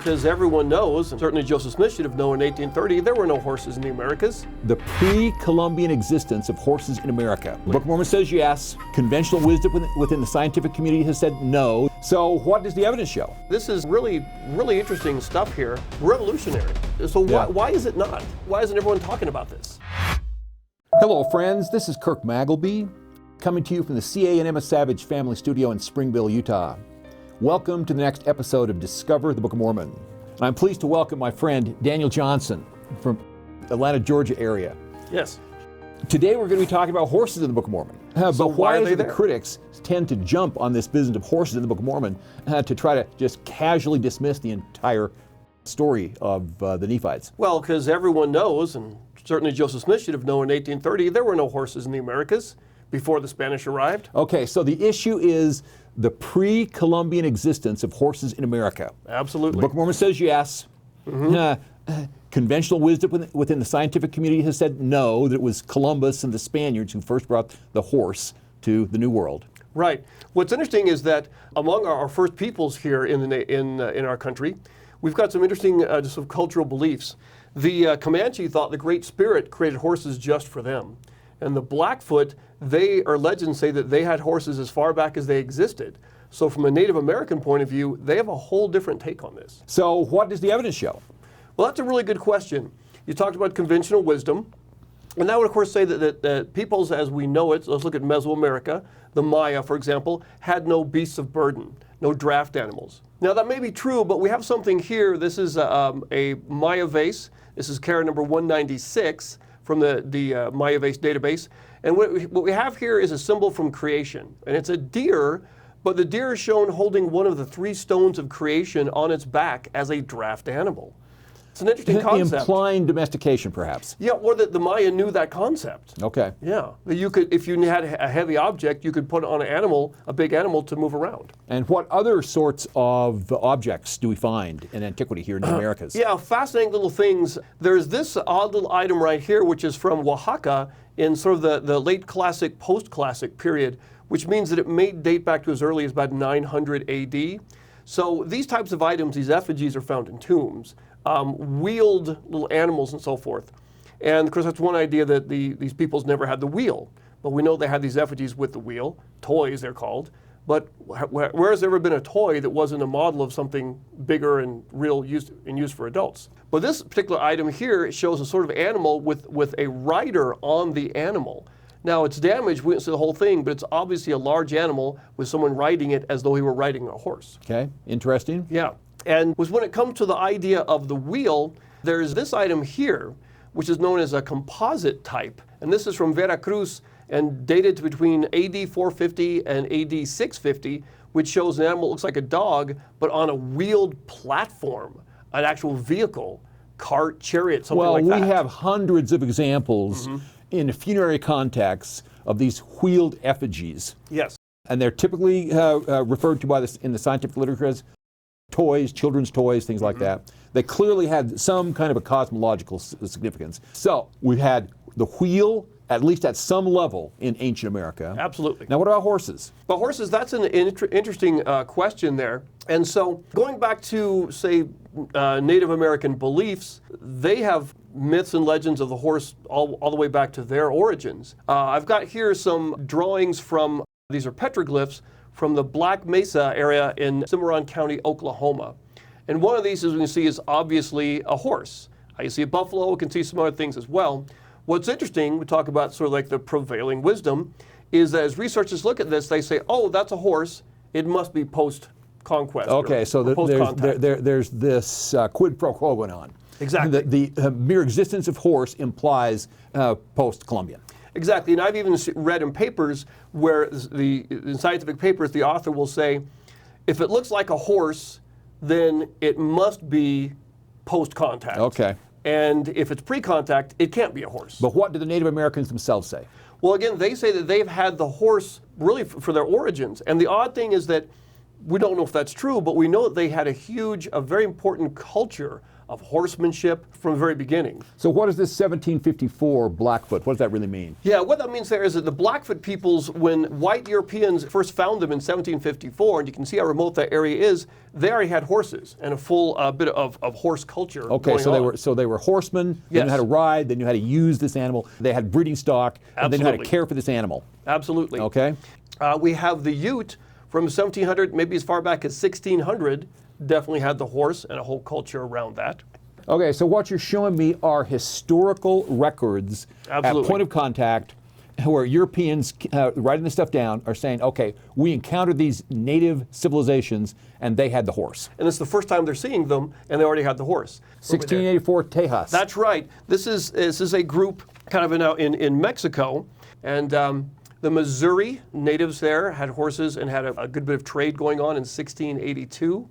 Because everyone knows, and certainly Joseph Smith should have known in 1830, there were no horses in the Americas. The pre-Columbian existence of horses in America. The Book of Mormon says yes. Conventional wisdom within the scientific community has said no. So what does the evidence show? This is really interesting stuff here. Revolutionary. So why is it not? Why isn't everyone talking about this? Hello friends, this is Kirk Magleby, coming to you from the CA and Emma Savage family studio in Springville, Utah. Welcome to the next episode of Discover the Book of Mormon. I'm pleased to welcome my friend Daniel Johnson from Atlanta, Georgia area. Yes. Today we're going to be talking about horses in the Book of Mormon. So but why do the there? critics tend to jump on this business of horses in the Book of Mormon to try to just casually dismiss the entire story of the Nephites? Well, because everyone knows, and certainly Joseph Smith should have known in 1830, there were no horses in the Americas before the Spanish arrived. Okay, so the issue is the pre-Columbian existence of horses in America. Absolutely. The Book of Mormon says yes. Conventional wisdom within the scientific community has said no, that it was Columbus and the Spaniards who first brought the horse to the New World. Right. What's interesting is that among our first peoples here in our country, we've got some interesting just sort of cultural beliefs. The Comanche thought the Great Spirit created horses just for them. And the Blackfoot, legends say that they had horses as far back as they existed. So from a Native American point of view, they have a whole different take on this. So what does the evidence show? Well, that's a really good question. You talked about conventional wisdom. And that would, of course, say that peoples as we know it, so let's look at Mesoamerica, the Maya, for example, had no beasts of burden, no draft animals. Now, that may be true, but we have something here. This is a Maya vase. This is carat number 196 from the Maya vase database. And what we have here is a symbol from creation. And it's a deer, but the deer is shown holding one of the three stones of creation on its back as a draft animal. It's an interesting concept. Implying domestication, perhaps. Yeah, or that the Maya knew that concept. Okay. Yeah, that you could, if you had a heavy object, you could put it on an animal, a big animal, to move around. And what other sorts of objects do we find in antiquity here in the Americas? Yeah, fascinating little things. There's this odd little item right here, which is from Oaxaca in sort of the late classic, post-classic period, which means that it may date back to as early as about 900 AD. So these types of items, these effigies, are found in tombs. Wheeled little animals and so forth. And of course that's one idea, that these peoples never had the wheel. But we know they had these effigies with the wheel, toys they're called. But where has there ever been a toy that wasn't a model of something bigger and real used for adults? But this particular item here shows a sort of animal with a rider on the animal. Now it's damaged, we didn't see the whole thing, but it's obviously a large animal with someone riding it as though he were riding a horse. Okay, interesting. Yeah. And when it comes to the idea of the wheel, there's this item here, which is known as a composite type. And this is from Veracruz and dated to between AD 450 and AD 650, which shows an animal that looks like a dog, but on a wheeled platform, an actual vehicle, cart, chariot, something like that. Well, we have hundreds of examples in funerary contexts of these wheeled effigies. Yes. And they're typically referred to in the scientific literature as toys, children's toys, things like that. They clearly had some kind of a cosmological significance. So we've had the wheel, at least at some level, in ancient America. Absolutely. Now what about horses? But horses, that's an interesting question there. And so going back to, say, Native American beliefs, they have myths and legends of the horse all the way back to their origins. I've got here some drawings from, these are petroglyphs, from the Black Mesa area in Cimarron County, Oklahoma. And one of these, as we can see, is obviously a horse. You see a buffalo, you can see some other things as well. What's interesting, we talk about sort of like the prevailing wisdom, is that as researchers look at this, they say, oh, that's a horse, it must be post-conquest. Okay, so there's this quid pro quo going on. Exactly. The mere existence of horse implies post-Columbian. Exactly, and I've even read in papers where in scientific papers, the author will say, if it looks like a horse, then it must be post-contact. Okay. And if it's pre-contact, it can't be a horse. But what do the Native Americans themselves say? Well, again, they say that they've had the horse really for their origins. And the odd thing is that we don't know if that's true, but we know that they had a very important culture of horsemanship from the very beginning. So what is this 1754 Blackfoot? What does that really mean? Yeah, what that means there is that the Blackfoot peoples, when white Europeans first found them in 1754, and you can see how remote that area is, they already had horses and a full bit of horse culture. Okay, so they were horsemen. They Yes. knew how to ride. They knew how to use this animal. They had breeding stock. And they knew how to Absolutely. care for this animal. Absolutely. Okay. We have the Ute from 1700, maybe as far back as 1600, definitely had the horse and a whole culture around that. Okay, so what you're showing me are historical records Absolutely. at point of contact where Europeans writing this stuff down are saying, okay, we encountered these native civilizations and they had the horse. And it's the first time they're seeing them, and they already had the horse. 1684 Tejas. That's right. This is a group kind of in Mexico, and the Missouri natives there had horses and had a good bit of trade going on in 1682.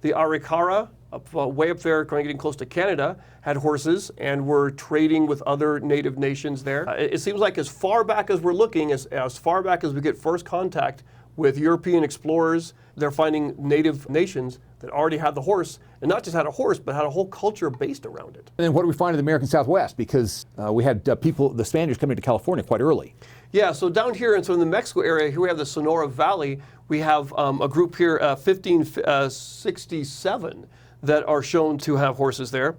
The Arikara, way up there, kind of getting close to Canada, had horses and were trading with other native nations there. It seems like as far back as we're looking, as far back as we get first contact with European explorers, they're finding native nations that already had the horse, and not just had a horse, but had a whole culture based around it. And then what do we find in the American Southwest? Because we had the Spaniards coming to California quite early. Yeah, so down here, and so in the Mexico area, here we have the Sonora Valley. We have a group here, 1567, that are shown to have horses there.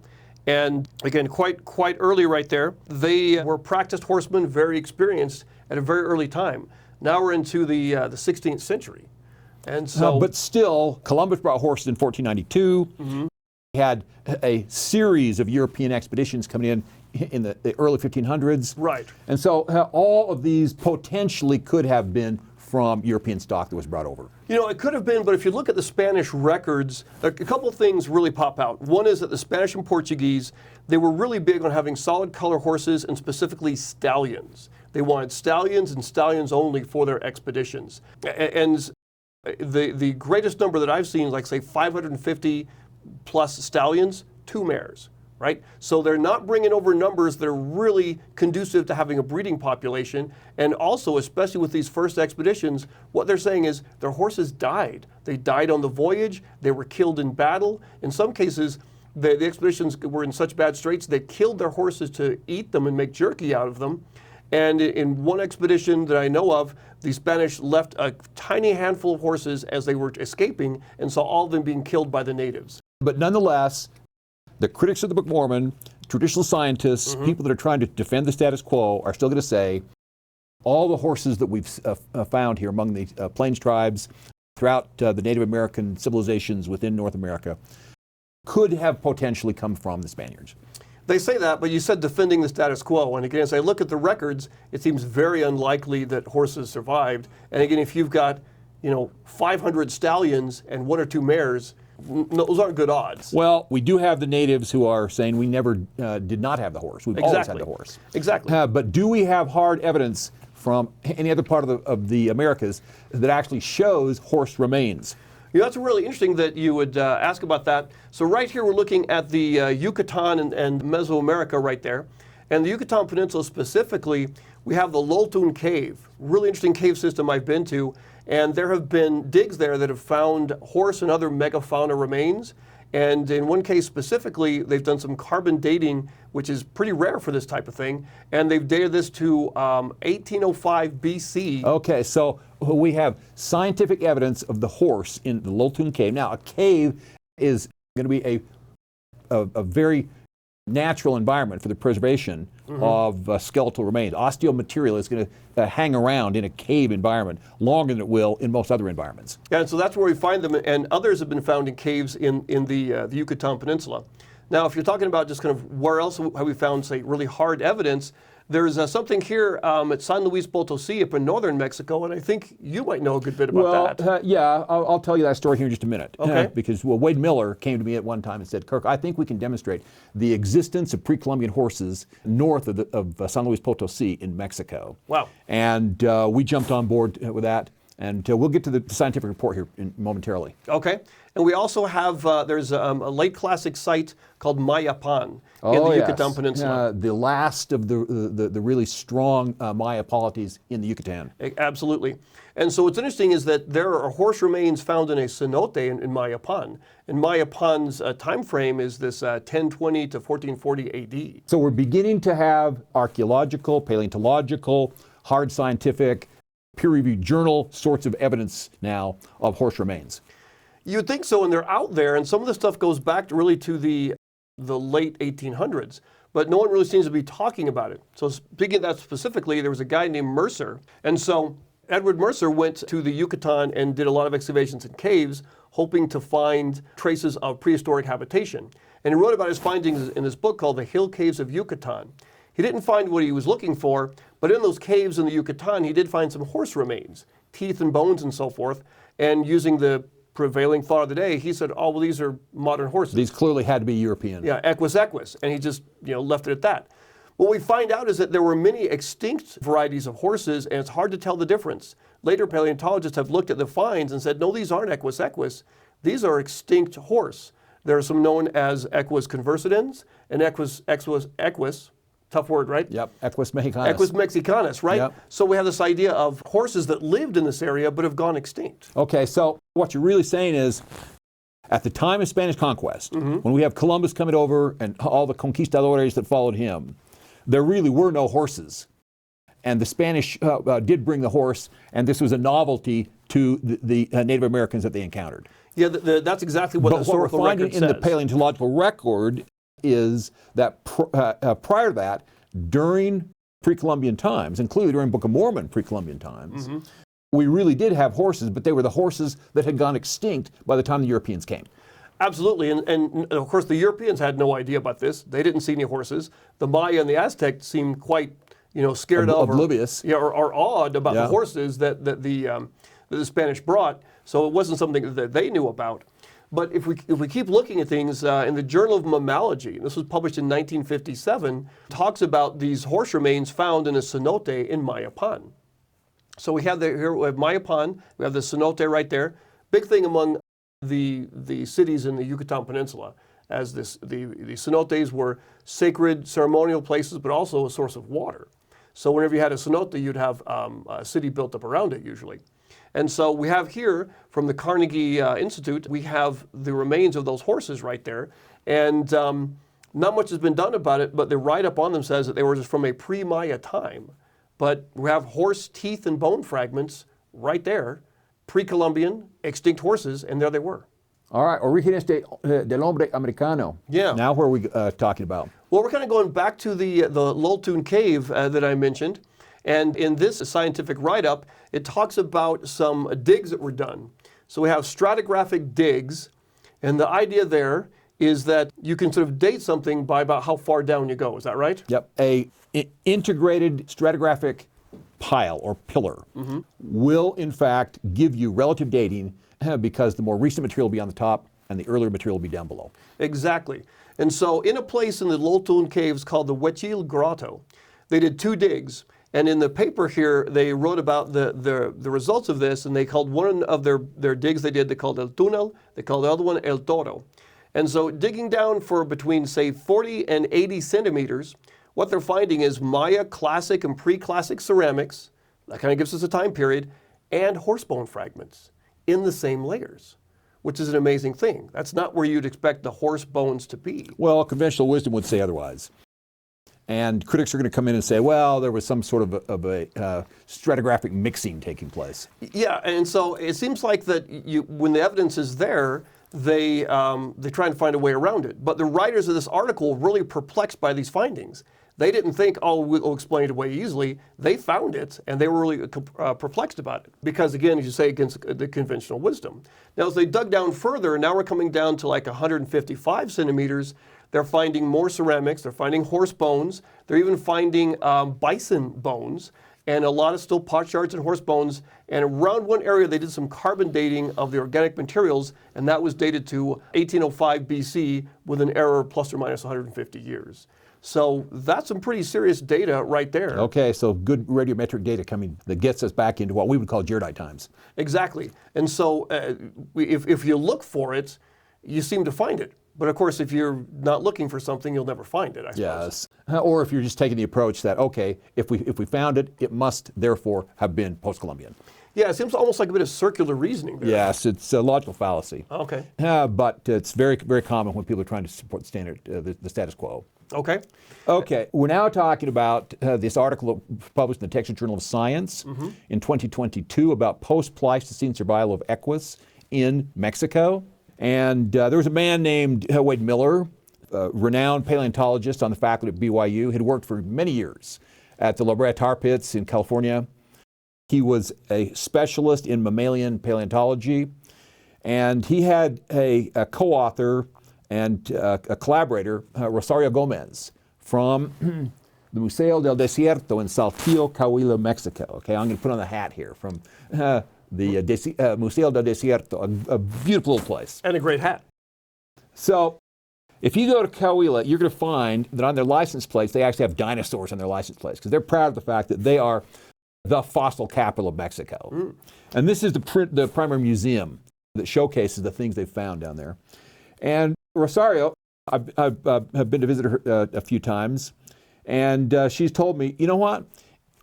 And again, quite early right there. They were practiced horsemen, very experienced at a very early time. Now we're into the 16th century. And so, but still, Columbus brought horses in 1492. Mm-hmm. We had a series of European expeditions coming in the early 1500s. Right. And so all of these potentially could have been from European stock that was brought over. You know, it could have been, but if you look at the Spanish records, a couple of things really pop out. One is that the Spanish and Portuguese, they were really big on having solid color horses and specifically stallions. They wanted stallions and stallions only for their expeditions. And the greatest number that I've seen, like say 550 plus stallions, 2 mares. Right? So they're not bringing over numbers that are really conducive to having a breeding population. And also, especially with these first expeditions, what they're saying is their horses died. They died on the voyage. They were killed in battle. In some cases, the expeditions were in such bad straits, they killed their horses to eat them and make jerky out of them. And in one expedition that I know of, the Spanish left a tiny handful of horses as they were escaping and saw all of them being killed by the natives. But nonetheless, the critics of the Book of Mormon, traditional scientists, people that are trying to defend the status quo are still going to say all the horses that we've found here among the Plains tribes throughout the Native American civilizations within North America could have potentially come from the Spaniards. They say that, but you said defending the status quo. And again, as I look at the records, it seems very unlikely that horses survived. And again, if you've got, 500 stallions and 1 or 2 mares, those aren't good odds. Well, we do have the natives who are saying we never did not have the horse. We've always had the horse. Exactly. But do we have hard evidence from any other part of the Americas that actually shows horse remains? That's really interesting that you would ask about that. So right here we're looking at the Yucatan and Mesoamerica right there. And the Yucatan Peninsula specifically, we have the Loltun Cave. Really interesting cave system I've been to. And there have been digs there that have found horse and other megafauna remains. And in one case specifically, they've done some carbon dating, which is pretty rare for this type of thing. And they've dated this to 1805 BC. Okay, so we have scientific evidence of the horse in the Loltun Cave. Now, a cave is going to be a very natural environment for the preservation of skeletal remains. Osteomaterial is going to hang around in a cave environment longer than it will in most other environments. Yeah, and so that's where we find them, and others have been found in caves in the Yucatan Peninsula. Now, if you're talking about just kind of where else have we found, say, really hard evidence, there's something here at San Luis Potosi up in northern Mexico, and I think you might know a good bit about that. Yeah, I'll tell you that story here in just a minute. Okay. Because Wade Miller came to me at one time and said, Kirk, I think we can demonstrate the existence of pre-Columbian horses north of San Luis Potosi in Mexico. Wow. And we jumped on board with that. And we'll get to the scientific report here momentarily. Okay. And we also have, there's a late classic site called Mayapan in the Yucatan Peninsula. The last of the really strong Maya polities in the Yucatan. Absolutely. And so what's interesting is that there are horse remains found in a cenote in Mayapan. And Mayapan's time frame is this 1020 to 1440 AD. So we're beginning to have archaeological, paleontological, hard scientific, peer-reviewed journal sorts of evidence now of horse remains. You'd think so, and they're out there, and some of the stuff goes back really to the late 1800s, but no one really seems to be talking about it. So speaking of that specifically, there was a guy named Mercer, and so Edward Mercer went to the Yucatan and did a lot of excavations in caves, hoping to find traces of prehistoric habitation. And he wrote about his findings in this book called The Hill Caves of Yucatan. He didn't find what he was looking for, but in those caves in the Yucatan, he did find some horse remains, teeth and bones and so forth. And using the prevailing thought of the day, he said, oh, well, these are modern horses. These clearly had to be European. Yeah, equus equus. And he just left it at that. What we find out is that there were many extinct varieties of horses, and it's hard to tell the difference. Later paleontologists have looked at the finds and said, no, these aren't equus equus. These are extinct horse. There are some known as equus conversidens and equus, tough word, right? Yep, Equus mexicanus. Equus mexicanus, right? Yep. So we have this idea of horses that lived in this area but have gone extinct. Okay, so what you're really saying is, at the time of Spanish conquest, when we have Columbus coming over and all the conquistadores that followed him, there really were no horses. And the Spanish did bring the horse, and this was a novelty to the Native Americans that they encountered. Yeah, that's exactly what the historical record says. But what we're finding in the paleontological record is that prior to that, during Pre-Columbian times, including during Book of Mormon Pre-Columbian times, we really did have horses, but they were the horses that had gone extinct by the time the Europeans came. Absolutely, and of course the Europeans had no idea about this. They didn't see any horses. The Maya and the Aztecs seemed quite, scared of, oblivious, or awed about the horses that the Spanish brought. So it wasn't something that they knew about. But if we keep looking at things in the Journal of Mammalogy, this was published in 1957, talks about these horse remains found in a cenote in Mayapan. So we have here we have Mayapan, we have the cenote right there. Big thing among the cities in the Yucatan Peninsula, as the cenotes were sacred ceremonial places, but also a source of water. So whenever you had a cenote, you'd have a city built up around it usually. And so we have here from the Carnegie Institute, we have the remains of those horses right there. And not much has been done about it, but the write-up on them says that they were just from a pre-Maya time. But we have horse teeth and bone fragments right there, pre-Columbian, extinct horses, and there they were. All right, Orígenes del Hombre Americano. Yeah. Now where are we talking about? Well, we're kind of going back to the Loltun Cave that I mentioned. And in this scientific write-up, it talks about some digs that were done. So we have stratigraphic digs, and the idea there is that you can sort of date something by about how far down you go. Is that right? Yep. A integrated stratigraphic pile or pillar will, in fact, give you relative dating because the more recent material will be on the top and the earlier material will be down below. Exactly. And so in a place in the Loltun Caves called the Huechil Grotto, they did 2 digs. And in the paper here, they wrote about the results of this, and they called one of their digs they called El Túnel, they called the other one El Toro. And so digging down for between, say, 40 and 80 centimeters, what they're finding is Maya classic and pre-classic ceramics, that kind of gives us a time period, and horse bone fragments in the same layers, which is an amazing thing. That's not where you'd expect the horse bones to be. Well, conventional wisdom would say otherwise. And critics are going to come in and say, well, there was some sort of a stratigraphic mixing taking place. Yeah, and so it seems like that when the evidence is there, they try and find a way around it. But the writers of this article were really perplexed by these findings. They didn't think, oh, we'll explain it away easily. They found it, and they were really perplexed about it. Because again, as you say, against the conventional wisdom. Now, as they dug down further, now we're coming down to like 155 centimeters. They're finding more ceramics. They're finding horse bones. They're even finding bison bones, and a lot of still potsherds and horse bones. And around one area, they did some carbon dating of the organic materials, and that was dated to 1805 BC with an error plus or minus 150 years. So that's some pretty serious data right there. Okay, so good radiometric data coming that gets us back into what we would call jaredite times. Exactly. And so if you look for it, you seem to find it. But of course, if you're not looking for something, you'll never find it, I suppose. Yes. Or if you're just taking the approach that, okay, if we found it, it must therefore have been post-Columbian. Yeah, it seems almost like a bit of circular reasoning there. Yes, it's a logical fallacy. Okay. But it's very, very common when people are trying to support the standard, the status quo. Okay. Okay, we're now talking about this article published in the Texas Journal of Science in 2022 about post-Pleistocene survival of equus in Mexico. And there was a man named Wade Miller, a renowned paleontologist on the faculty at BYU, had worked for many years at the La Brea tar pits in California. He was a specialist in mammalian paleontology, and he had a co-author and a collaborator, Rosario Gomez, from the Museo del Desierto in Saltillo, Coahuila, Mexico. Okay, I'm going to put on the hat here from the Museo del Desierto, a beautiful little place. And a great hat. So if you go to Coahuila, you're going to find that on their license plates, they actually have dinosaurs on their license plates because they're proud of the fact that they are the fossil capital of Mexico. And this is the primary museum that showcases the things they've found down there. And Rosario, I've been to visit her a few times, and she's told me, you know what?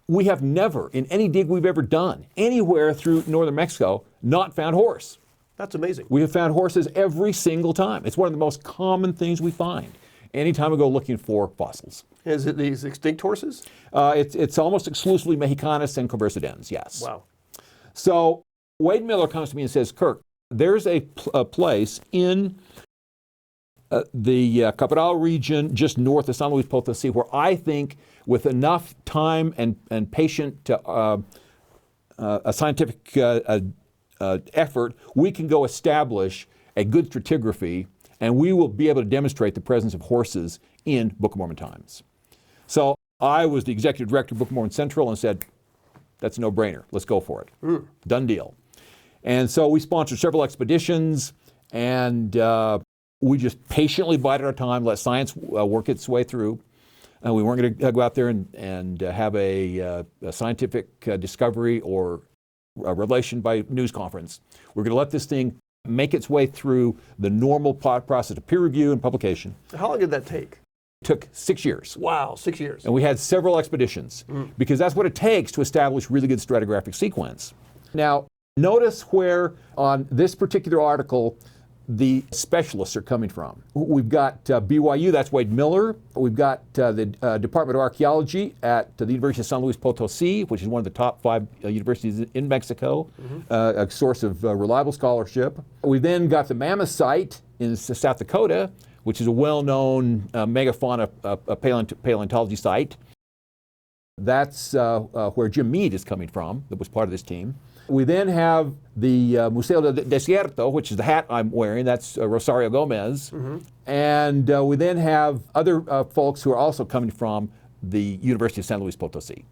We have never, in any dig we've ever done, anywhere through northern Mexico, not found horse. That's amazing. We have found horses every single time. It's one of the most common things we find anytime we go looking for fossils. Is it these extinct horses? It's almost exclusively Mexicanos and Conversidens, yes. Wow. So Wade Miller comes to me and says, Kirk, there's a place in the Capital region just north of San Luis Potosí where I think with enough time and patient a scientific effort, we can go establish a good stratigraphy and we will be able to demonstrate the presence of horses in Book of Mormon times. So I was the executive director of Book of Mormon Central and said, that's a no-brainer. Let's go for it. Done deal. And so we sponsored several expeditions, and we just patiently bided our time, let science work its way through. We weren't going to go out there and have a scientific discovery or a revelation by news conference. We're going to let this thing make its way through the normal process of peer review and publication. How long did that take? It took 6 years. Wow, 6 years. And we had several expeditions because that's what it takes to establish really good stratigraphic sequence. Now, notice where on this particular article the specialists are coming from. We've got BYU, that's Wade Miller. We've got the Department of Archaeology at the University of San Luis Potosí, which is one of the top 5 universities in Mexico, a source of reliable scholarship. We've then got the Mammoth site in South Dakota, which is a well-known megafauna paleontology site. That's where Jim Mead is coming from, that was part of this team. We then have the Museo del Desierto, which is the hat I'm wearing. That's Rosario Gomez. And we then have other folks who are also coming from the University of San Luis Potosí.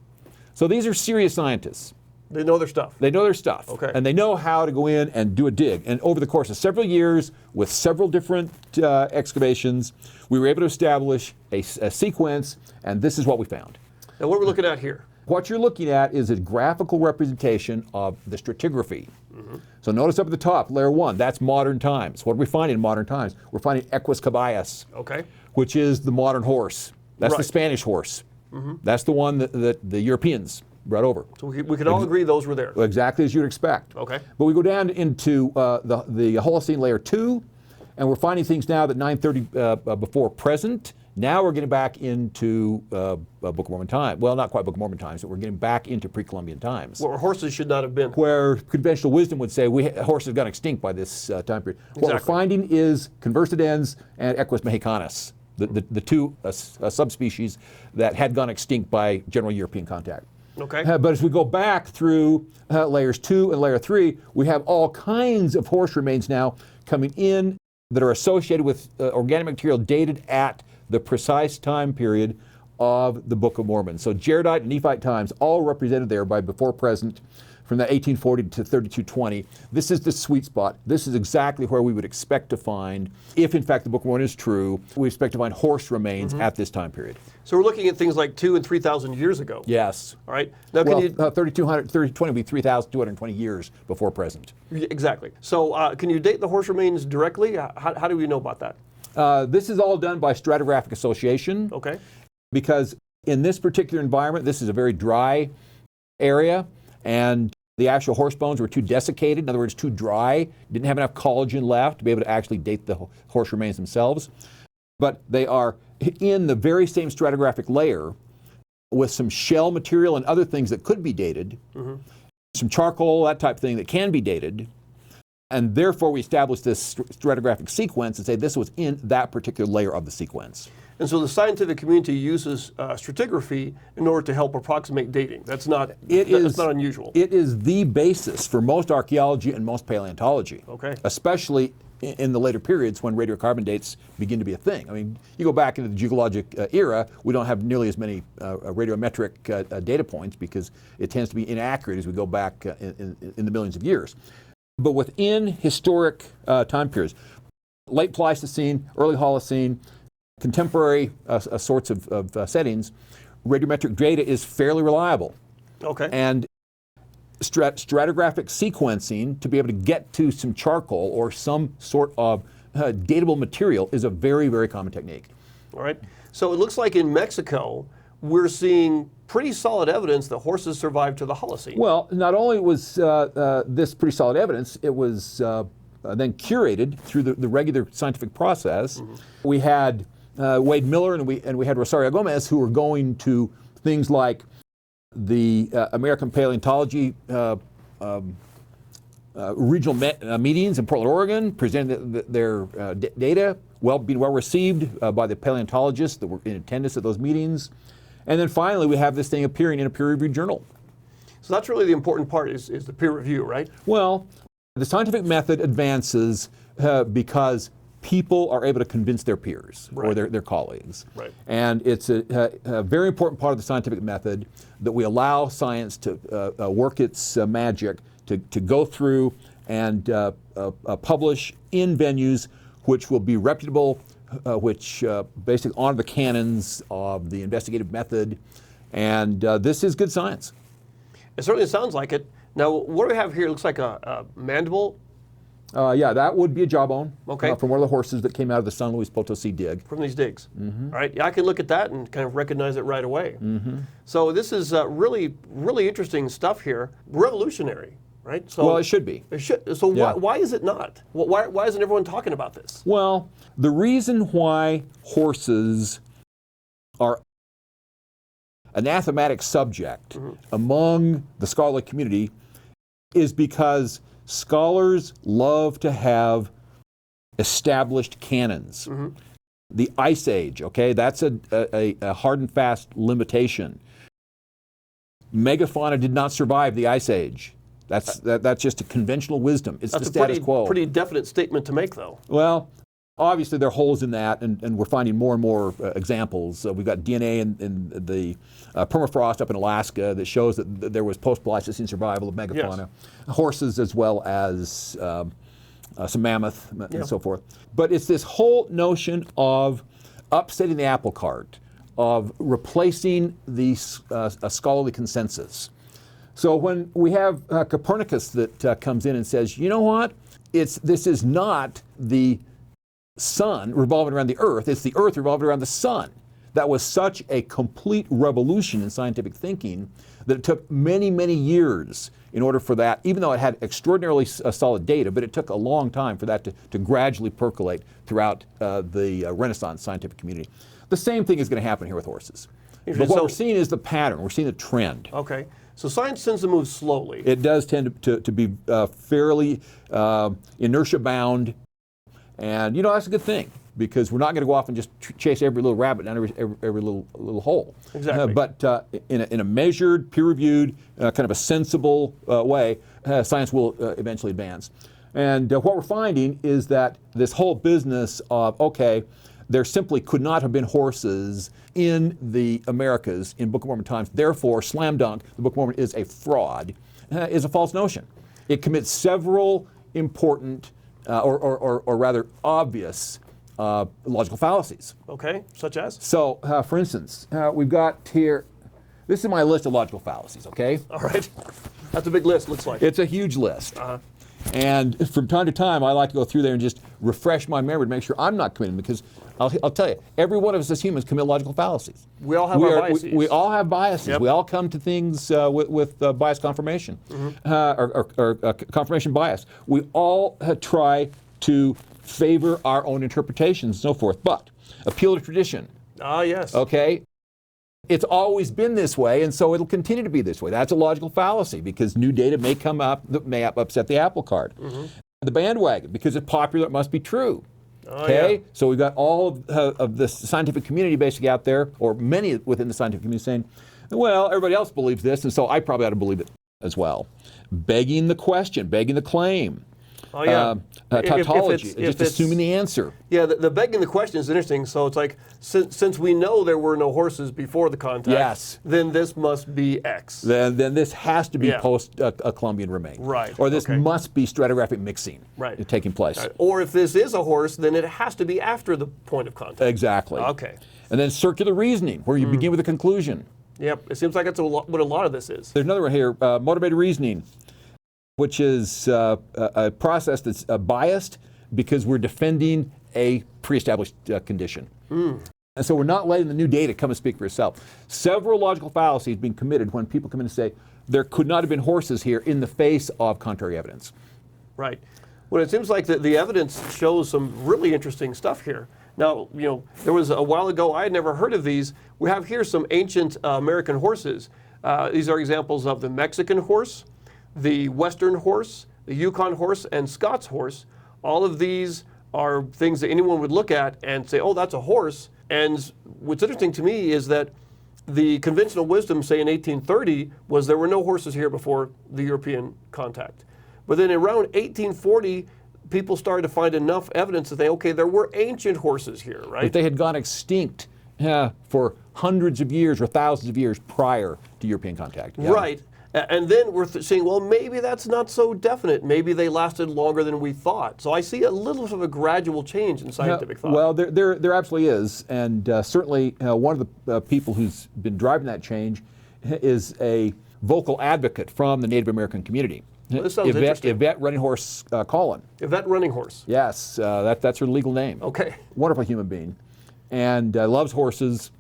So these are serious scientists. They know their stuff. They know their stuff. Okay. And they know how to go in and do a dig. And over the course of several years, with several different excavations, we were able to establish a sequence, and this is what we found. And what we're looking at here? What you're looking at is a graphical representation of the stratigraphy. So notice up at the top, layer 1, that's modern times. What do we find in modern times? We're finding Equus caballas, which is the modern horse. That's the Spanish horse. That's the one that the Europeans brought over. So we could all agree those were there. Exactly as you'd expect. Okay. But we go down into the Holocene layer 2, and we're finding things now that 930 before present. Now we're getting back into Book of Mormon time. Well, not quite Book of Mormon times, but we're getting back into Pre-Columbian times. Where horses should not have been. Where conventional wisdom would say horses have gone extinct by this time period. Exactly. What we're finding is Conversidens and Equus mexicanus, the two subspecies that had gone extinct by general European contact. Okay. But as we go back through layers 2 and layer 3, we have all kinds of horse remains now coming in that are associated with organic material dated at the precise time period of the Book of Mormon. So Jaredite and Nephite times all represented there by before present from that 1840 to 3220. This is the sweet spot. This is exactly where we would expect to find, if in fact the Book of Mormon is true, we expect to find horse remains at this time period. So we're looking at things like 2,000 and 3,000 years ago. Yes. All right. Now, Well, can you 3220 would be 3,220 years before present. exactly? So can you date the horse remains directly? How do we know about that? This is all done by stratigraphic association. Okay. Because in this particular environment, this is a very dry area, and the actual horse bones were too desiccated, in other words, too dry, didn't have enough collagen left to be able to actually date the horse remains themselves. But they are in the very same stratigraphic layer with some shell material and other things that could be dated, some charcoal, that type of thing that can be dated. And therefore, we establish this stratigraphic sequence and say this was in that particular layer of the sequence. And so the scientific community uses stratigraphy in order to help approximate dating. That's not unusual. It is the basis for most archaeology and most paleontology. Okay. Especially in the later periods when radiocarbon dates begin to be a thing. I mean, you go back into the geologic era, we don't have nearly as many radiometric data points because it tends to be inaccurate as we go back in the millions of years. But within historic time periods, late Pleistocene, early Holocene, contemporary sorts of settings, radiometric data is fairly reliable. Okay. And stratigraphic sequencing to be able to get to some charcoal or some sort of datable material is a very, very common technique. All right. So it looks like in Mexico, we're seeing pretty solid evidence that horses survived to the Holocene. Well, not only was this pretty solid evidence, it was then curated through the regular scientific process. We had Wade Miller and we had Rosario Gomez, who were going to things like the American Paleontology regional meetings in Portland, Oregon, presenting their data, being well received by the paleontologists that were in attendance at those meetings. And then finally, we have this thing appearing in a peer-reviewed journal. So that's really the important part is the peer review, right? Well, the scientific method advances because people are able to convince their peers or their colleagues. Right. And it's a very important part of the scientific method that we allow science to work its magic, to go through and publish in venues which will be reputable, which basically honor the canons of the investigative method. And this is good science. It certainly sounds like it. Now, what do we have here? It looks like a mandible. Yeah, that would be a jawbone Okay. from one of the horses that came out of the San Luis Potosi dig. From these digs. All right, yeah, I can look at that and kind of recognize it right away. So this is really, really interesting stuff here. Revolutionary, right? So Well, it should be. It should. So Yeah. why is it not? Why isn't everyone talking about this? Well, the reason why horses are an anathematic subject among the scholarly community is because scholars love to have established canons. The Ice Age, okay, that's a hard and fast limitation. Megafauna did not survive the Ice Age. That's just a conventional wisdom. It's That's the status a quo. pretty definite statement to make, though. Well, obviously there are holes in that, and we're finding more and more examples. We've got DNA in the permafrost up in Alaska that shows that there was post-Pleistocene survival of megafauna, horses as well as some mammoth and so forth. But it's this whole notion of upsetting the apple cart, of replacing the scholarly consensus. So when we have Copernicus that comes in and says, you know what, this is not the sun revolving around the earth, it's the earth revolving around the sun. That was such a complete revolution in scientific thinking that it took many, many years in order for that, even though it had extraordinarily solid data, but it took a long time for that to gradually percolate throughout the Renaissance scientific community. The same thing is going to happen here with horses. But what we're seeing is the pattern, we're seeing the trend. Okay. So science tends to move slowly. It does tend to be fairly inertia bound. And, you know, that's a good thing because we're not going to go off and just chase every little rabbit down every little hole. Exactly. But in a measured, peer-reviewed, kind of a sensible way, science will eventually advance. And what we're finding is that this whole business of, okay, there simply could not have been horses in the Americas in Book of Mormon times, therefore, slam dunk, the Book of Mormon is a fraud. is a false notion. It commits several important, or rather obvious, logical fallacies. Okay, such as? So, for instance, we've got here, this is my list of logical fallacies, okay? All right. That's a big list, looks like. It's a huge list. And from time to time, I like to go through there and just refresh my memory to make sure I'm not committing, because I'll tell you, every one of us as humans commit logical fallacies. We all have our biases. We all have biases. Yep. We all come to things with bias confirmation, or confirmation bias. We all try to favor our own interpretations and so forth. But appeal to tradition. Ah, yes. Okay? It's always been this way, and so it'll continue to be this way. That's a logical fallacy, because new data may come up that may upset the apple cart. The bandwagon, because it's popular, it must be true. Okay? Yeah. So we've got all of the scientific community basically out there, or many within the scientific community saying, well, everybody else believes this, and so I probably ought to believe it as well. Begging the question, begging the claim. Oh, yeah. Tautology, If just assuming the answer. Yeah, the begging the question is interesting. So it's like, since we know there were no horses before the contact, Yes. then this must be X. Then this has to be post-Columbian remain. Right, Or this okay. must be stratigraphic mixing taking place. Right. Or if this is a horse, then it has to be after the point of contact. Exactly. Okay. And then circular reasoning, where you begin with a conclusion. Yep, it seems like that's what a lot of this is. There's another one here, motivated reasoning, which is a process that's biased because we're defending a pre-established condition. And so we're not letting the new data come and speak for itself. Several logical fallacies being committed when people come in and say, there could not have been horses here in the face of contrary evidence. Right. Well, it seems like the evidence shows some really interesting stuff here. Now, there was a while ago, I had never heard of these. We have here some ancient American horses. These are examples of the Mexican horse, the Western horse, the Yukon horse, and Scots horse. All of these are things that anyone would look at and say, oh, that's a horse. And what's interesting to me is that the conventional wisdom, say in 1830, was there were no horses here before the European contact. But then around 1840, people started to find enough evidence that there were ancient horses here, right? But they had gone extinct for hundreds of years or thousands of years prior to European contact. Yeah. Right. And then we're saying, well, maybe that's not so definite. Maybe they lasted longer than we thought. So I see a little bit of a gradual change in scientific thought. Well, there absolutely is. And certainly one of the people who's been driving that change is a vocal advocate from the Native American community. Well, this sounds interesting. Yvette Running Horse Collin. Yvette Running Horse. Yes, that's her legal name. Okay. Wonderful human being. And loves horses.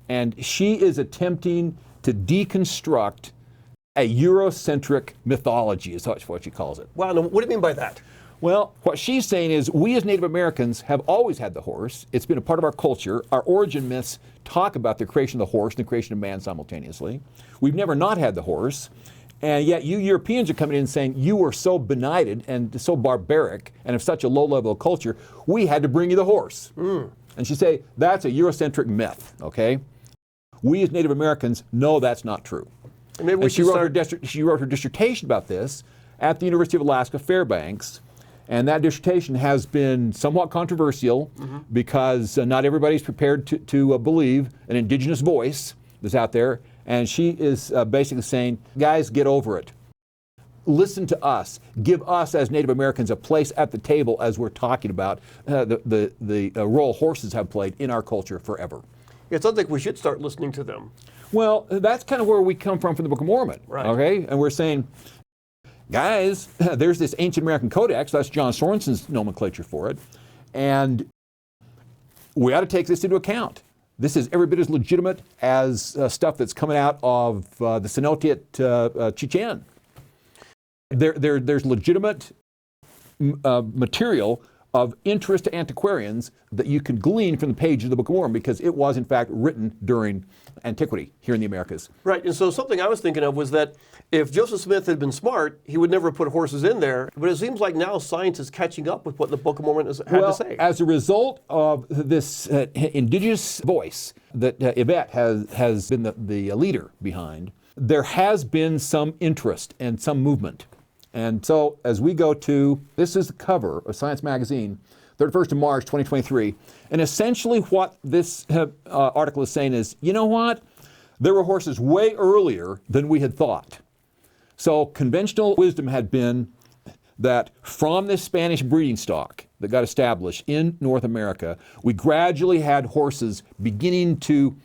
And she is attempting to deconstruct a Eurocentric mythology, is what she calls it. Wow, now what do you mean by that? Well, what she's saying is we as Native Americans have always had the horse. It's been a part of our culture. Our origin myths talk about the creation of the horse and the creation of man simultaneously. We've never not had the horse. And yet you Europeans are coming in and saying you were so benighted and so barbaric and of such a low level of culture, we had to bring you the horse. And she say, that's a Eurocentric myth, okay? We as Native Americans know that's not true. And maybe we she wrote her dissertation about this at the University of Alaska Fairbanks, and that dissertation has been somewhat controversial because not everybody's prepared to believe an indigenous voice that's out there, and she is basically saying, guys, get over it. Listen to us. Give us as Native Americans a place at the table as we're talking about the role horses have played in our culture forever. It sounds like we should start listening to them. Well, that's kind of where we come from the Book of Mormon, right. Okay? And we're saying, guys, there's this ancient American codex, that's John Sorensen's nomenclature for it, and we ought to take this into account. This is every bit as legitimate as stuff that's coming out of the cenote at Chichen. There's legitimate material of interest to antiquarians that you can glean from the page of the Book of Mormon because it was, in fact, written during antiquity here in the Americas. Right, and so something I was thinking of was that if Joseph Smith had been smart, he would never have put horses in there, but it seems like now science is catching up with what the Book of Mormon had to say. As a result of this indigenous voice that Yvette has been the leader behind, there has been some interest and some movement. And so as we go to, this is the cover of Science Magazine, 31st of March, 2023. And essentially what this article is saying is, you know what? There were horses way earlier than we had thought. So conventional wisdom had been that from this Spanish breeding stock that got established in North America, we gradually had horses beginning to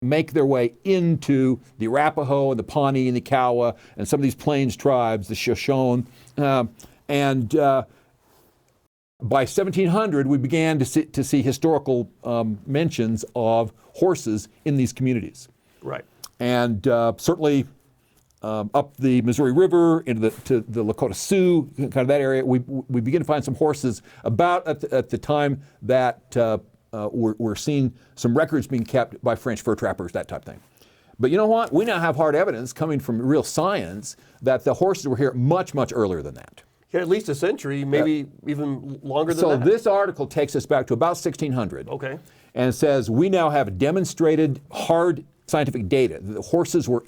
make their way into the Arapaho and the Pawnee and the Kiowa and some of these plains tribes, the Shoshone. By 1700, we began to see historical mentions of horses in these communities. Right. And certainly up the Missouri River into the Lakota Sioux, kind of that area, we begin to find some horses about at the time that we're seeing some records being kept by French fur trappers, that type of thing. But you know what? We now have hard evidence coming from real science that the horses were here much, much earlier than that. Yeah, at least a century, maybe even longer than that. So this article takes us back to about 1600. Okay. And it says we now have demonstrated hard scientific data that the horses were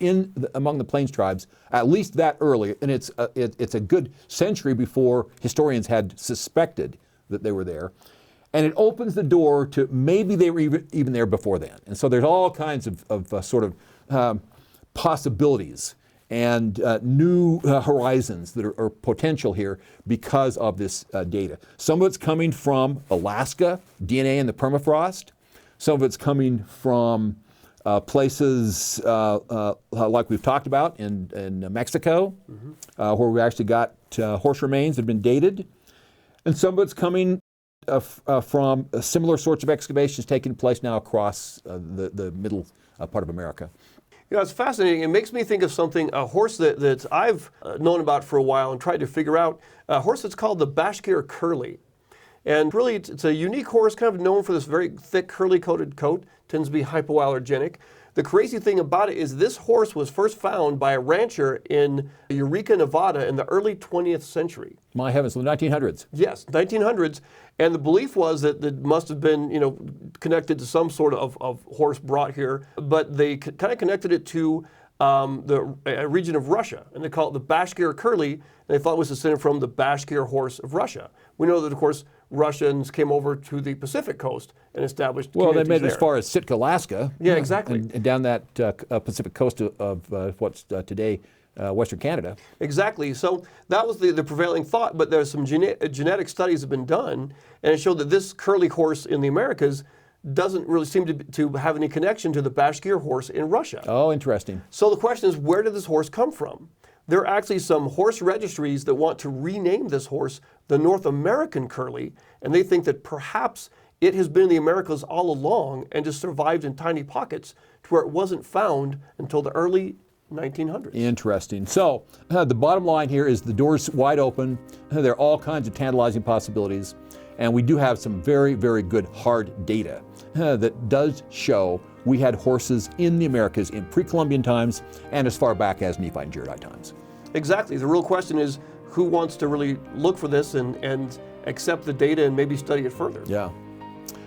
among the plains tribes at least that early, and it's a good century before historians had suspected that they were there. And it opens the door to maybe they were even there before then. And so there's all kinds of sort of possibilities and new horizons that are potential here because of this data. Some of it's coming from Alaska, DNA in the permafrost. Some of it's coming from places like we've talked about in Mexico, where we actually got horse remains that have been dated. And some of it's coming from similar sorts of excavations taking place now across the middle part of America. You know, it's fascinating. It makes me think of something, a horse that I've known about for a while and tried to figure out, a horse that's called the Bashkir Curly. And really, it's a unique horse, kind of known for this very thick, curly-coated coat, tends to be hypoallergenic. The crazy thing about it is this horse was first found by a rancher in Eureka, Nevada in the early 20th century. My heavens, the 1900s. Yes, 1900s. And the belief was that it must have been, connected to some sort of horse brought here, but they kind of connected it to a region of Russia, and they call it the Bashkir Curly, and they thought it was descended from the Bashkir horse of Russia. We know that, of course, Russians came over to the Pacific coast and established communities Well, they made it there. as far as Sitka, Alaska. Yeah, exactly. And down that Pacific coast of what's today Western Canada. Exactly. So that was the prevailing thought, but there's some genetic studies have been done, and it showed that this curly horse in the Americas doesn't really seem to have any connection to the Bashkir horse in Russia. Oh, interesting. So the question is, where did this horse come from? There are actually some horse registries that want to rename this horse the North American Curly, and they think that perhaps it has been in the Americas all along and just survived in tiny pockets to where it wasn't found until the early 1900s. Interesting. So the bottom line here is the door's wide open. There are all kinds of tantalizing possibilities, and we do have some very, very good hard data that does show we had horses in the Americas in pre-Columbian times and as far back as Nephite and Jaredite times. Exactly. The real question is, who wants to really look for this and accept the data and maybe study it further? Yeah.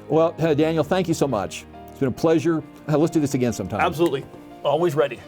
Well, Daniel, thank you so much. It's been a pleasure. Let's do this again sometime. Absolutely. Always ready.